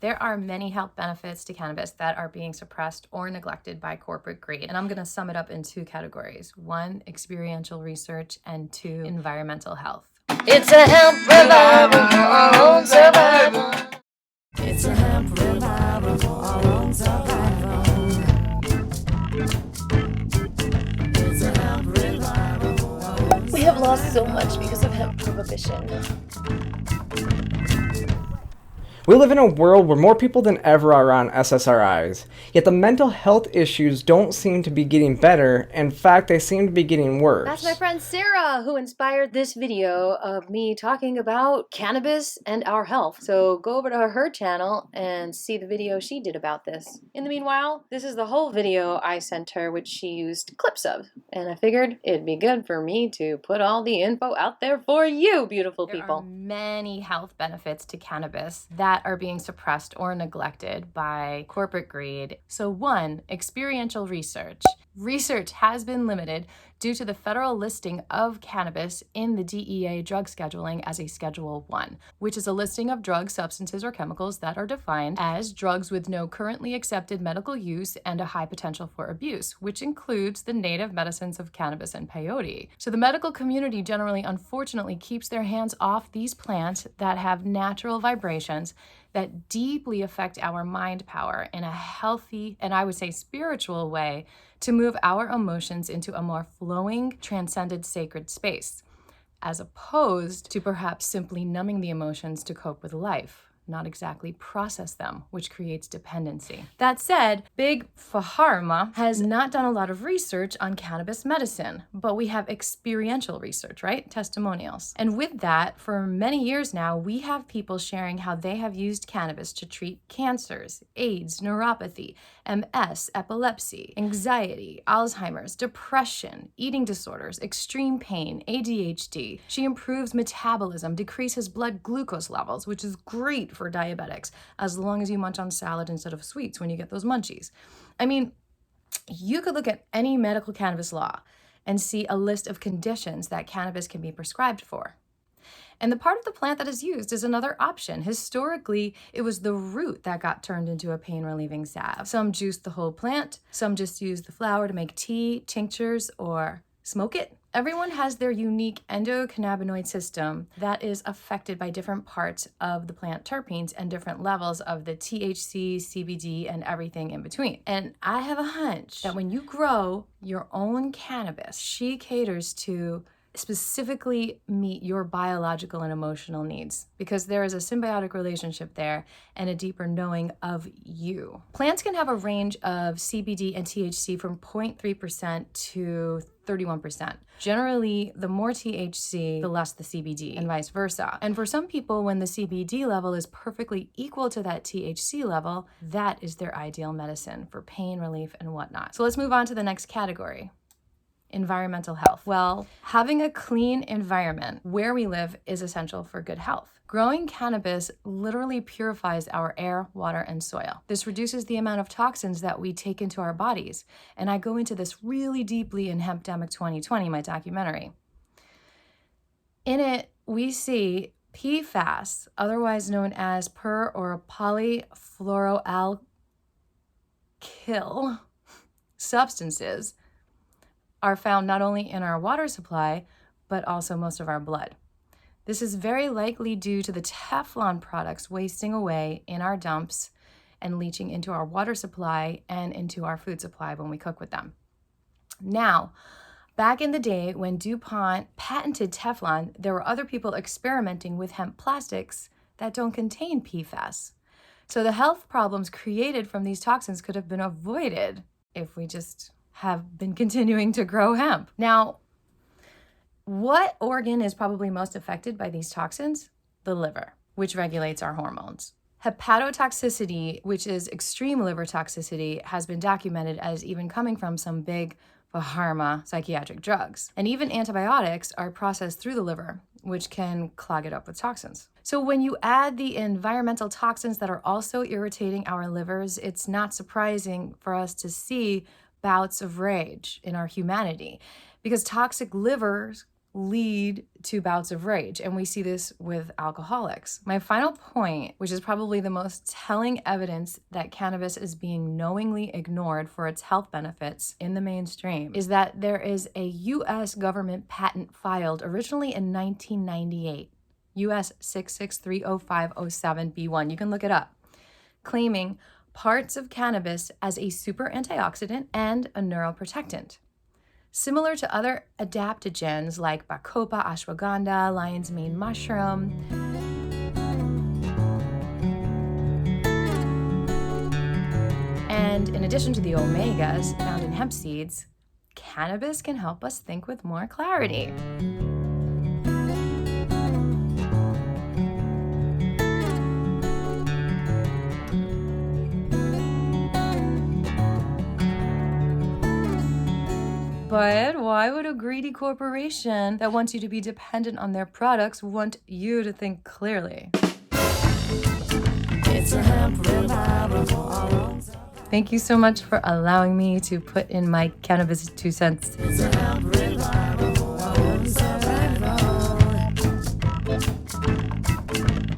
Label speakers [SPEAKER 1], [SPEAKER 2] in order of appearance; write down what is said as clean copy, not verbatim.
[SPEAKER 1] There are many health benefits to cannabis that are being suppressed or neglected by corporate greed. And I'm going to sum it up in two categories. One, experiential research, and two, environmental health.
[SPEAKER 2] It's a hemp revival for our own survival. It's a hemp revival for our own survival. It's a hemp revival for our own survival.
[SPEAKER 3] We have lost so much because of hemp prohibition.
[SPEAKER 4] We live in a world where more people than ever are on SSRIs, yet the mental health issues don't seem to be getting better. In fact, they seem to be getting worse.
[SPEAKER 3] That's my friend Sarah who inspired this video of me talking about cannabis and our health. So go over to her channel and see the video she did about this. In the meanwhile, this is the whole video I sent her, which she used clips of. And I figured it'd be good for me to put all the info out there for you, beautiful people.
[SPEAKER 1] There are many health benefits to cannabis that are being suppressed or neglected by corporate greed. So one, experiential research. Research has been limited due to the federal listing of cannabis in the DEA Drug Scheduling as a Schedule 1, which is a listing of drugs, substances, or chemicals that are defined as drugs with no currently accepted medical use and a high potential for abuse, which includes the native medicines of cannabis and peyote. So the medical community generally, unfortunately, keeps their hands off these plants that have natural vibrations that deeply affect our mind power in a healthy, and I would say spiritual way, to move our emotions into a more flowing, transcended, sacred space, as opposed to perhaps simply numbing the emotions to cope with life, not exactly process them, which creates dependency. That said, big pHarma has not done a lot of research on cannabis medicine, but we have experiential research, right? Testimonials. And with that, for many years now, we have people sharing how they have used cannabis to treat cancers, AIDS, neuropathy, MS, epilepsy, anxiety, Alzheimer's, depression, eating disorders, extreme pain, ADHD. She improves metabolism, decreases blood glucose levels, which is great for diabetics, as long as you munch on salad instead of sweets when you get those munchies. I mean, you could look at any medical cannabis law and see a list of conditions that cannabis can be prescribed for. And the part of the plant that is used is another option. Historically, it was the root that got turned into a pain-relieving salve. Some juiced the whole plant, some just used the flower to make tea, tinctures, or smoke it. Everyone has their unique endocannabinoid system that is affected by different parts of the plant terpenes and different levels of the THC, CBD, and everything in between. And I have a hunch that when you grow your own cannabis, she caters to specifically meet your biological and emotional needs, because there is a symbiotic relationship there and a deeper knowing of you. Plants can have a range of CBD and THC from 0.3% to 31%. Generally, the more THC, the less the CBD, and vice versa. And for some people, when the CBD level is perfectly equal to that THC level, that is their ideal medicine for pain relief and whatnot. So let's move on to the next category. Environmental health. Well, having a clean environment where we live is essential for good health. Growing cannabis literally purifies our air, water, and soil. This reduces the amount of toxins that we take into our bodies. And I go into this really deeply in Hempdemic 2020, my documentary. In it, we see PFAS, otherwise known as per or polyfluoroalkyl substances, are found not only in our water supply, but also most of our blood. This is very likely due to the Teflon products wasting away in our dumps and leaching into our water supply and into our food supply when we cook with them. Now, back in the day when DuPont patented Teflon, there were other people experimenting with hemp plastics that don't contain PFAS. So the health problems created from these toxins could have been avoided if we just have been continuing to grow hemp. Now, what organ is probably most affected by these toxins? The liver, which regulates our hormones. Hepatotoxicity, which is extreme liver toxicity, has been documented as even coming from some big pHarma psychiatric drugs. And even antibiotics are processed through the liver, which can clog it up with toxins. So when you add the environmental toxins that are also irritating our livers, it's not surprising for us to see bouts of rage in our humanity, because toxic livers lead to bouts of rage, and we see this with alcoholics. My final point, which is probably the most telling evidence that cannabis is being knowingly ignored for its health benefits in the mainstream, is that there is a U.S. government patent filed originally in 1998, US 6630507B1. You can look it up, claiming parts of cannabis as a super antioxidant and a neuroprotectant. Similar to other adaptogens like bacopa, ashwagandha, lion's mane mushroom, and in addition to the omegas found in hemp seeds, cannabis can help us think with more clarity. But why would a greedy corporation that wants you to be dependent on their products want you to think clearly?
[SPEAKER 2] It's a hemp revival for our own self.
[SPEAKER 1] Thank you so much for allowing me to put in my cannabis 2 cents.
[SPEAKER 2] It's a hemp revival.